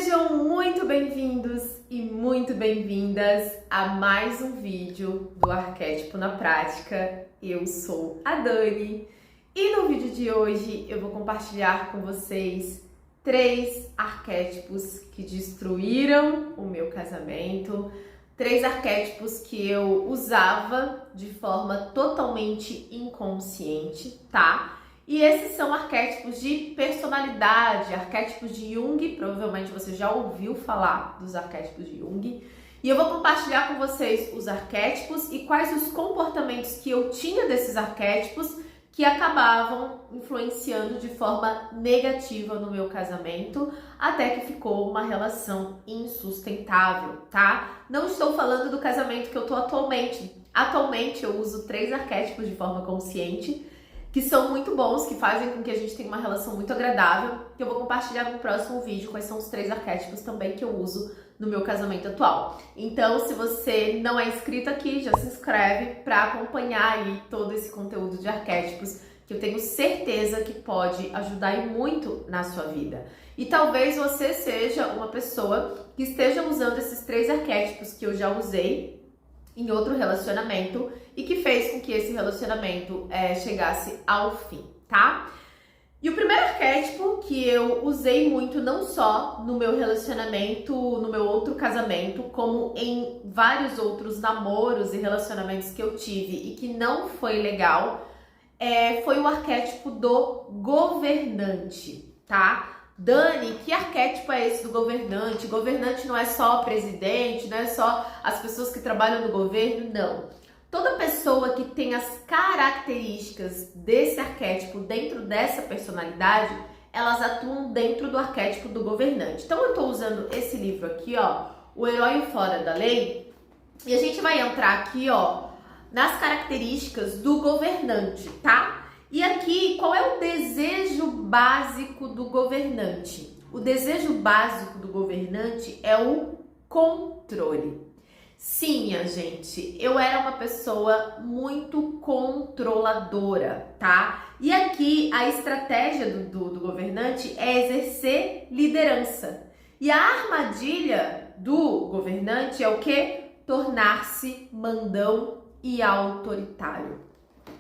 Sejam muito bem-vindos e muito bem-vindas a mais um vídeo do Arquétipo na Prática. Eu sou a Dani e no vídeo de hoje eu vou compartilhar com vocês 3 arquétipos que destruíram o meu casamento, 3 arquétipos que eu usava de forma totalmente inconsciente, tá? E esses são arquétipos de personalidade, arquétipos de Jung. Provavelmente você já ouviu falar dos arquétipos de Jung. E eu vou compartilhar com vocês os arquétipos e quais os comportamentos que eu tinha desses arquétipos que acabavam influenciando de forma negativa no meu casamento, até que ficou uma relação insustentável, tá? Não estou falando do casamento que eu tô atualmente. Atualmente eu uso 3 arquétipos de forma consciente, que são muito bons, que fazem com que a gente tenha uma relação muito agradável, que eu vou compartilhar no próximo vídeo quais são os 3 arquétipos também que eu uso no meu casamento atual. Então, se você não é inscrito aqui, já se inscreve para acompanhar aí todo esse conteúdo de arquétipos, que eu tenho certeza que pode ajudar e muito na sua vida. E talvez você seja uma pessoa que esteja usando esses 3 arquétipos que eu já usei em outro relacionamento e que fez com que esse relacionamento chegasse ao fim, tá? E o primeiro arquétipo que eu usei muito, não só no meu relacionamento, no meu outro casamento, como em vários outros namoros e relacionamentos que eu tive e que não foi legal, foi o arquétipo do governante, tá? Dani, que arquétipo é esse do governante? Governante não é só presidente, não é só as pessoas que trabalham no governo, não. Toda pessoa que tem as características desse arquétipo dentro dessa personalidade, elas atuam dentro do arquétipo do governante. Então eu tô usando esse livro aqui, ó, O Herói Fora da Lei, e a gente vai entrar aqui, ó, nas características do governante, tá? E aqui, qual é o desejo básico do governante? O desejo básico do governante é o controle. Sim, minha gente, eu era uma pessoa muito controladora, tá? E aqui, a estratégia do governante é exercer liderança. E a armadilha do governante é o quê? Tornar-se mandão e autoritário.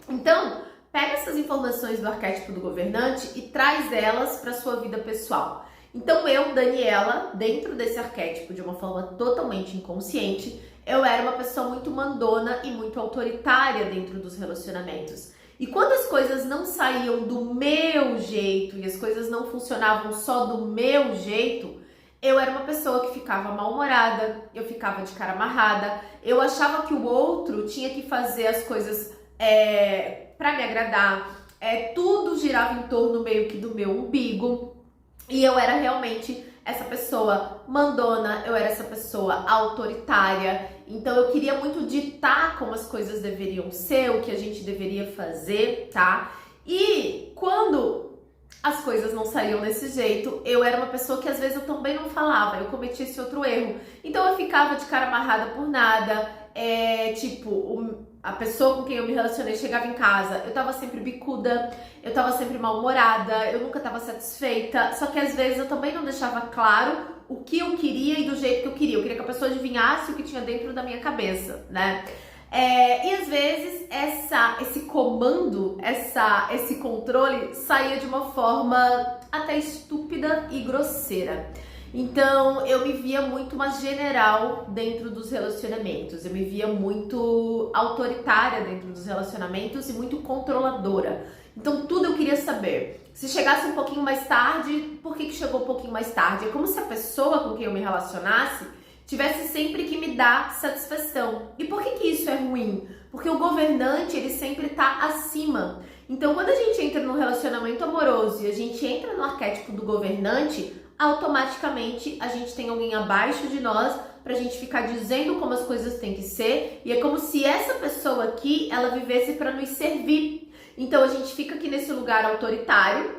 Então, pega essas informações do arquétipo do governante e traz elas para sua vida pessoal. Então eu, Daniela, dentro desse arquétipo, de uma forma totalmente inconsciente, eu era uma pessoa muito mandona e muito autoritária dentro dos relacionamentos. E quando as coisas não saíam do meu jeito e as coisas não funcionavam só do meu jeito, eu era uma pessoa que ficava mal-humorada, eu ficava de cara amarrada, eu achava que o outro tinha que fazer as coisas para me agradar, tudo girava em torno meio que do meu umbigo, e eu era realmente essa pessoa mandona, eu era essa pessoa autoritária, então eu queria muito ditar como as coisas deveriam ser, o que a gente deveria fazer, tá? E quando as coisas não saíam desse jeito, eu era uma pessoa que às vezes eu também não falava, eu cometia esse outro erro, então eu ficava de cara amarrada por nada, a pessoa com quem eu me relacionei chegava em casa, eu tava sempre bicuda, eu tava sempre mal-humorada, eu nunca tava satisfeita, só que às vezes eu também não deixava claro o que eu queria e do jeito que eu queria que a pessoa adivinhasse o que tinha dentro da minha cabeça, né? E às vezes esse comando, esse controle saía de uma forma até estúpida e grosseira. Então, eu me via muito uma general dentro dos relacionamentos, eu me via muito autoritária dentro dos relacionamentos e muito controladora. Então, tudo eu queria saber. Se chegasse um pouquinho mais tarde, por que chegou um pouquinho mais tarde? É como se a pessoa com quem eu me relacionasse tivesse sempre que me dar satisfação. E por que isso é ruim? Porque o governante, ele sempre tá acima. Então, quando a gente entra num relacionamento amoroso e a gente entra no arquétipo do governante, automaticamente a gente tem alguém abaixo de nós pra gente ficar dizendo como as coisas têm que ser, e é como se essa pessoa aqui, ela vivesse para nos servir. Então a gente fica aqui nesse lugar autoritário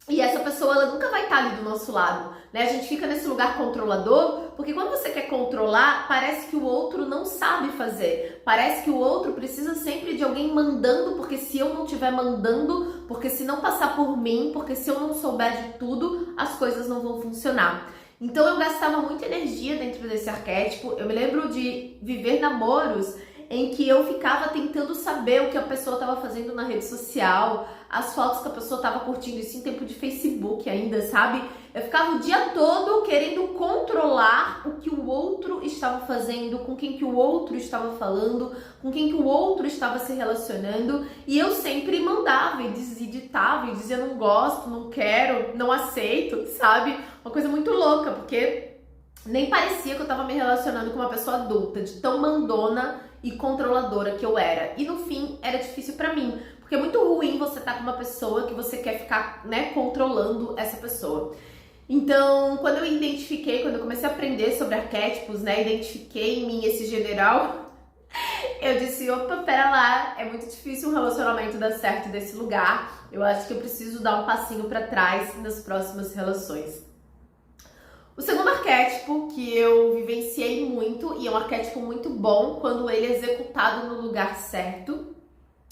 e essa pessoa, ela nunca vai estar ali do nosso lado, né? A gente fica nesse lugar controlador, porque quando você quer controlar, parece que o outro não sabe fazer. Parece que o outro precisa sempre de alguém mandando, porque se eu não estiver mandando, porque se não passar por mim, porque se eu não souber de tudo, as coisas não vão funcionar. Então eu gastava muita energia dentro desse arquétipo. Eu me lembro de viver namoros em que eu ficava tentando saber o que a pessoa estava fazendo na rede social, as fotos que a pessoa estava curtindo, isso em tempo de Facebook ainda, sabe? Eu ficava o dia todo querendo controlar o que o outro estava fazendo, com quem que o outro estava falando, com quem que o outro estava se relacionando, e eu sempre mandava e ditava e dizia não gosto, não quero, não aceito, sabe? Uma coisa muito louca, porque nem parecia que eu estava me relacionando com uma pessoa adulta, de tão mandona e controladora que eu era. E no fim, era difícil pra mim, porque é muito ruim você estar com uma pessoa que você quer ficar, né, controlando essa pessoa. Então, quando eu comecei a aprender sobre arquétipos, né, identifiquei em mim esse general, eu disse, opa, pera lá, é muito difícil um relacionamento dar certo desse lugar, eu acho que eu preciso dar um passinho pra trás nas próximas relações. O segundo arquétipo que eu vivenciei muito, e é um arquétipo muito bom quando ele é executado no lugar certo,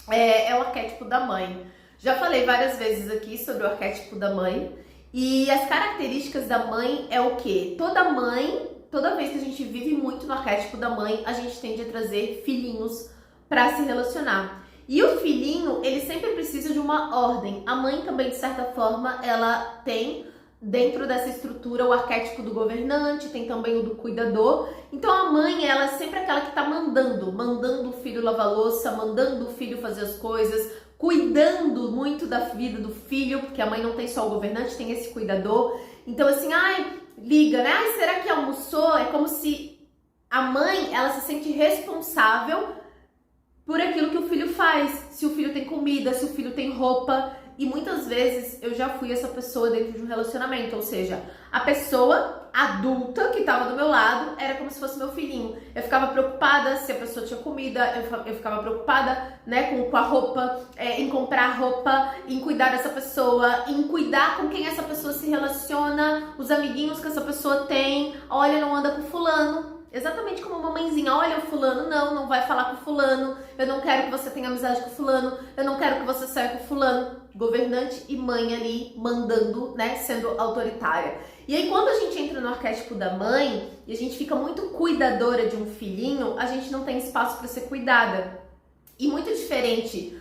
é o arquétipo da mãe. Já falei várias vezes aqui sobre o arquétipo da mãe, e as características da mãe é o quê? Toda mãe, toda vez que a gente vive muito no arquétipo da mãe, a gente tende a trazer filhinhos para se relacionar. E o filhinho, ele sempre precisa de uma ordem. A mãe também, de certa forma, ela tem dentro dessa estrutura o arquétipo do governante, tem também o do cuidador. Então a mãe, ela é sempre aquela que tá mandando o filho lavar louça, mandando o filho fazer as coisas, cuidando muito da vida do filho, porque a mãe não tem só o governante, tem esse cuidador. Então assim, ai, liga, né? Ai, será que almoçou? É como se a mãe, ela se sente responsável por aquilo que o filho faz. Se o filho tem comida, se o filho tem roupa. E muitas vezes eu já fui essa pessoa dentro de um relacionamento, ou seja, a pessoa adulta que estava do meu lado era como se fosse meu filhinho. Eu ficava preocupada se a pessoa tinha comida, eu ficava preocupada, né, com a roupa, em comprar roupa, em cuidar dessa pessoa, em cuidar com quem essa pessoa se relaciona, os amiguinhos que essa pessoa tem. Olha, não anda com fulano. Exatamente como uma mãezinha, olha o fulano, não vai falar com o fulano, eu não quero que você tenha amizade com o fulano, eu não quero que você saia com o fulano. Governante e mãe ali mandando, né, sendo autoritária. E aí quando a gente entra no arquétipo da mãe e a gente fica muito cuidadora de um filhinho, a gente não tem espaço para ser cuidada. E muito diferente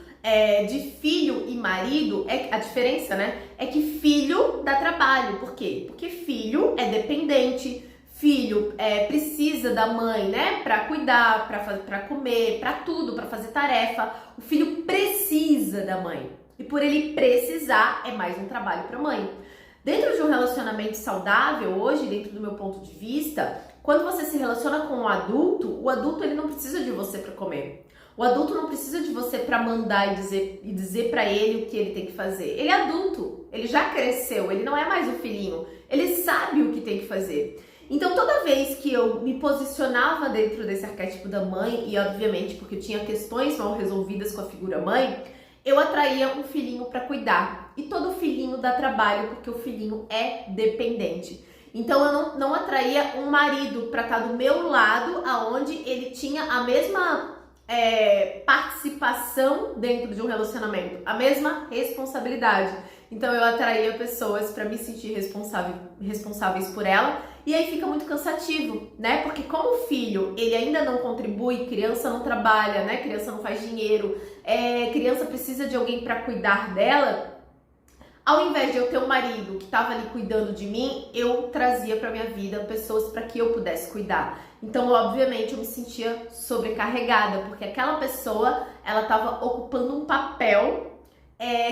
de filho e marido, a diferença, né, é que filho dá trabalho. Por quê? Porque filho é dependente. Filho precisa da mãe, né, para cuidar, para comer, para tudo, para fazer tarefa. O filho precisa da mãe. E por ele precisar, é mais um trabalho para a mãe. Dentro de um relacionamento saudável, hoje, dentro do meu ponto de vista, quando você se relaciona com um adulto, o adulto ele não precisa de você para comer. O adulto não precisa de você para mandar e dizer para ele o que ele tem que fazer. Ele é adulto, ele já cresceu, ele não é mais o filhinho. Ele sabe o que tem que fazer. Então, toda vez que eu me posicionava dentro desse arquétipo da mãe, e obviamente porque eu tinha questões mal resolvidas com a figura mãe, eu atraía um filhinho para cuidar. E todo filhinho dá trabalho porque o filhinho é dependente. Então, eu não atraía um marido para estar do meu lado, aonde ele tinha a mesma participação dentro de um relacionamento, a mesma responsabilidade. Então, eu atraía pessoas para me sentir responsáveis por ela. E aí fica muito cansativo, né? Porque como o filho, ele ainda não contribui, criança não trabalha, né? Criança não faz dinheiro, criança precisa de alguém para cuidar dela. Ao invés de eu ter um marido que estava ali cuidando de mim, eu trazia para minha vida pessoas para que eu pudesse cuidar. Então, obviamente, eu me sentia sobrecarregada, porque aquela pessoa, ela estava ocupando um papel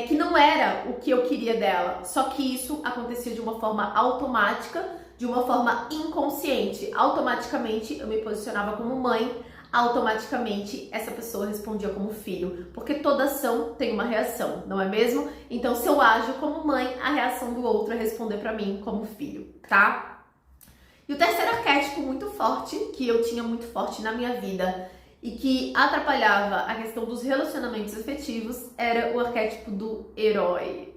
que não era o que eu queria dela. Só que isso acontecia de uma forma automática, de uma forma inconsciente. Automaticamente eu me posicionava como mãe, automaticamente essa pessoa respondia como filho, porque toda ação tem uma reação, não é mesmo? Então, se eu ajo como mãe, a reação do outro é responder pra mim como filho, tá? E o terceiro arquétipo muito forte, que eu tinha muito forte na minha vida e que atrapalhava a questão dos relacionamentos afetivos, era o arquétipo do herói.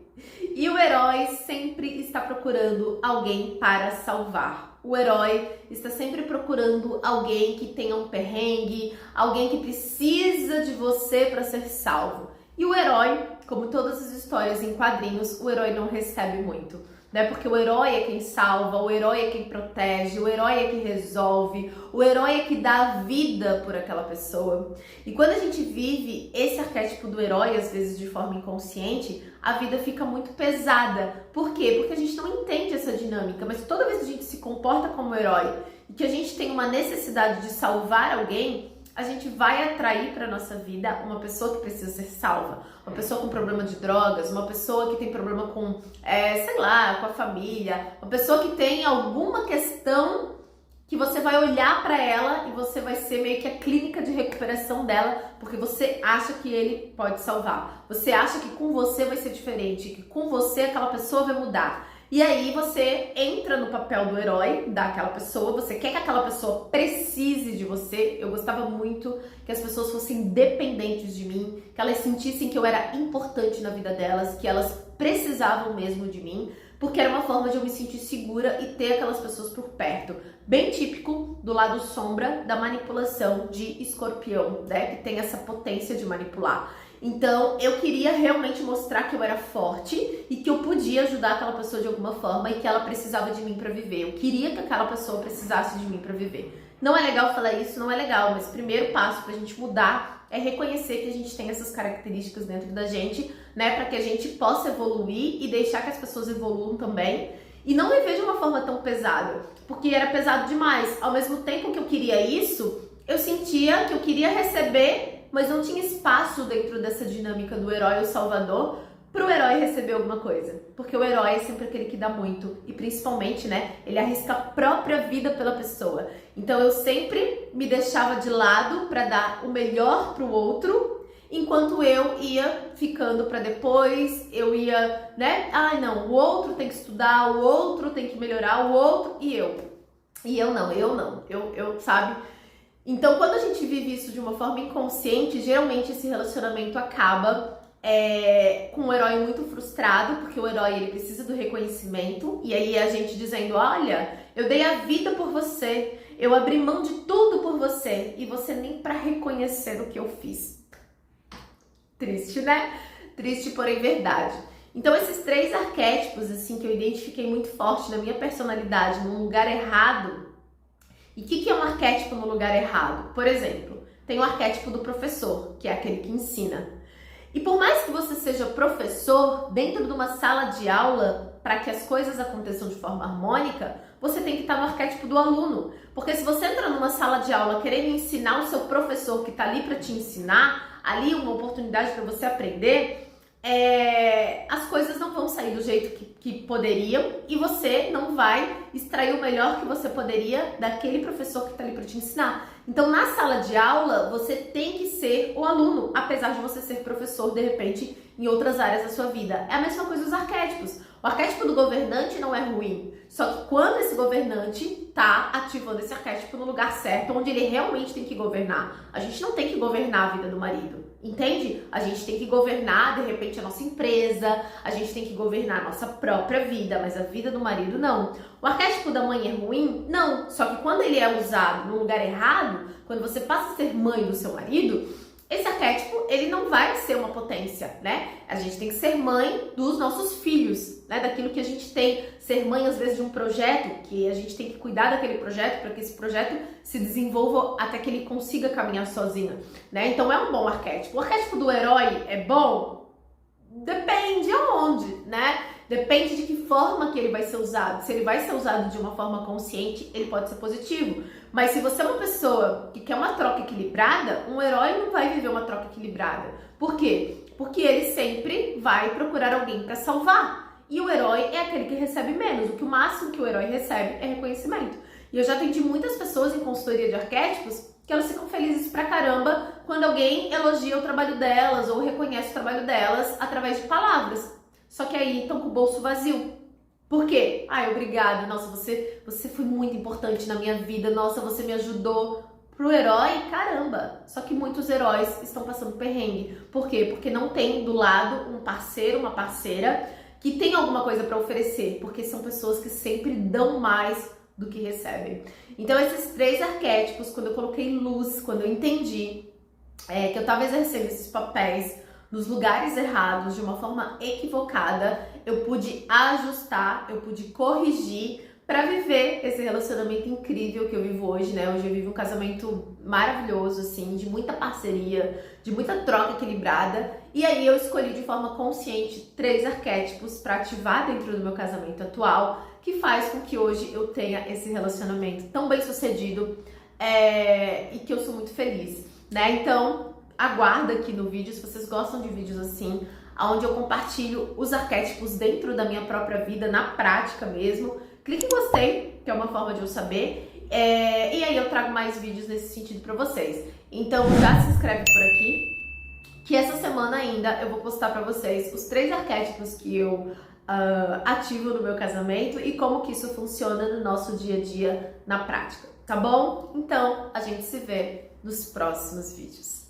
E o herói sempre está procurando alguém para salvar. O herói está sempre procurando alguém que tenha um perrengue, alguém que precisa de você para ser salvo. E o herói, como todas as histórias em quadrinhos, o herói não recebe muito. né? Porque o herói é quem salva, o herói é quem protege, o herói é quem resolve, o herói é que dá a vida por aquela pessoa. E quando a gente vive esse arquétipo do herói, às vezes de forma inconsciente, a vida fica muito pesada. Por quê? Porque a gente não entende essa dinâmica, mas toda vez que a gente se comporta como herói e que a gente tem uma necessidade de salvar alguém, a gente vai atrair para nossa vida uma pessoa que precisa ser salva, uma pessoa com problema de drogas, uma pessoa que tem problema com, sei lá, com a família, uma pessoa que tem alguma questão que você vai olhar para ela e você vai ser meio que a clínica de recuperação dela, porque você acha que ele pode salvar. Você acha que com você vai ser diferente, que com você aquela pessoa vai mudar. E aí você entra no papel do herói daquela pessoa, você quer que aquela pessoa precise de você. Eu gostava muito que as pessoas fossem dependentes de mim, que elas sentissem que eu era importante na vida delas, que elas precisavam mesmo de mim, porque era uma forma de eu me sentir segura e ter aquelas pessoas por perto. Bem típico do lado sombra da manipulação de Escorpião, né? Que tem essa potência de manipular. Então, eu queria realmente mostrar que eu era forte e que eu podia ajudar aquela pessoa de alguma forma e que ela precisava de mim para viver. Eu queria que aquela pessoa precisasse de mim para viver. Não é legal falar isso, não é legal, mas o primeiro passo pra gente mudar é reconhecer que a gente tem essas características dentro da gente, né, para que a gente possa evoluir e deixar que as pessoas evoluam também. E não viver de uma forma tão pesada, porque era pesado demais. Ao mesmo tempo que eu queria isso, eu sentia que eu queria receber, mas não tinha espaço dentro dessa dinâmica do herói ou salvador para o herói receber alguma coisa. Porque o herói é sempre aquele que dá muito. E principalmente, né, ele arrisca a própria vida pela pessoa. Então eu sempre me deixava de lado para dar o melhor para o outro, enquanto eu ia ficando para depois, eu ia, né, ai não, o outro tem que estudar, o outro tem que melhorar, o outro, e eu não, sabe? Então, quando a gente vive isso de uma forma inconsciente, geralmente esse relacionamento acaba com um herói muito frustrado, porque o herói ele precisa do reconhecimento, e aí a gente dizendo, olha, eu dei a vida por você, eu abri mão de tudo por você, e você nem para reconhecer o que eu fiz. Triste, né? Triste, porém verdade. Então, esses 3 arquétipos, assim, que eu identifiquei muito forte na minha personalidade, num lugar errado. E o que é um arquétipo no lugar errado? Por exemplo, tem o arquétipo do professor, que é aquele que ensina. E por mais que você seja professor, dentro de uma sala de aula, para que as coisas aconteçam de forma harmônica, você tem que estar no arquétipo do aluno. Porque se você entra numa sala de aula querendo ensinar o seu professor que está ali para te ensinar, ali uma oportunidade para você aprender, as coisas não vão sair do jeito que poderiam e você não vai extrair o melhor que você poderia daquele professor que está ali para te ensinar. Então, na sala de aula, você tem que ser o aluno, apesar de você ser professor, de repente, em outras áreas da sua vida. É a mesma coisa dos arquétipos. O arquétipo do governante não é ruim, só que quando esse governante está ativando esse arquétipo no lugar certo, onde ele realmente tem que governar. A gente não tem que governar a vida do marido, entende? A gente tem que governar, de repente, a nossa empresa, a gente tem que governar a nossa própria vida, mas a vida do marido não. O arquétipo da mãe é ruim? Não, só que quando ele é usado no lugar errado, quando você passa a ser mãe do seu marido, esse arquétipo, ele não vai ser uma potência, né? A gente tem que ser mãe dos nossos filhos, né? Daquilo que a gente tem. Ser mãe, às vezes, de um projeto, que a gente tem que cuidar daquele projeto para que esse projeto se desenvolva até que ele consiga caminhar sozinho, né? Então, é um bom arquétipo. O arquétipo do herói é bom? Depende aonde, né? Depende de que forma que ele vai ser usado. Se ele vai ser usado de uma forma consciente, ele pode ser positivo. Mas se você é uma pessoa que quer uma troca equilibrada, um herói não vai viver uma troca equilibrada. Por quê? Porque ele sempre vai procurar alguém para salvar. E o herói é aquele que recebe menos. O máximo que o herói recebe é reconhecimento. E eu já atendi muitas pessoas em consultoria de arquétipos que elas ficam felizes pra caramba quando alguém elogia o trabalho delas ou reconhece o trabalho delas através de palavras. Só que aí estão com o bolso vazio. Por quê? Ai, obrigada. Nossa, você foi muito importante na minha vida. Nossa, você me ajudou. Pro herói, caramba. Só que muitos heróis estão passando perrengue. Por quê? Porque não tem do lado um parceiro, uma parceira que tem alguma coisa para oferecer. Porque são pessoas que sempre dão mais do que recebem. Então, esses 3 arquétipos, quando eu coloquei luz, quando eu entendi que eu estava exercendo esses papéis nos lugares errados, de uma forma equivocada, eu pude ajustar, eu pude corrigir para viver esse relacionamento incrível que eu vivo hoje, né? Hoje eu vivo um casamento maravilhoso, assim, de muita parceria, de muita troca equilibrada. E aí eu escolhi de forma consciente 3 arquétipos para ativar dentro do meu casamento atual, que faz com que hoje eu tenha esse relacionamento tão bem sucedido e que eu sou muito feliz, né? Então, aguarda aqui no vídeo, se vocês gostam de vídeos assim, onde eu compartilho os arquétipos dentro da minha própria vida, na prática mesmo. Clique em gostei, que é uma forma de eu saber, e aí eu trago mais vídeos nesse sentido pra vocês. Então já se inscreve por aqui, que essa semana ainda eu vou postar pra vocês os 3 arquétipos que eu ativo no meu casamento e como que isso funciona no nosso dia a dia na prática, tá bom? Então a gente se vê nos próximos vídeos.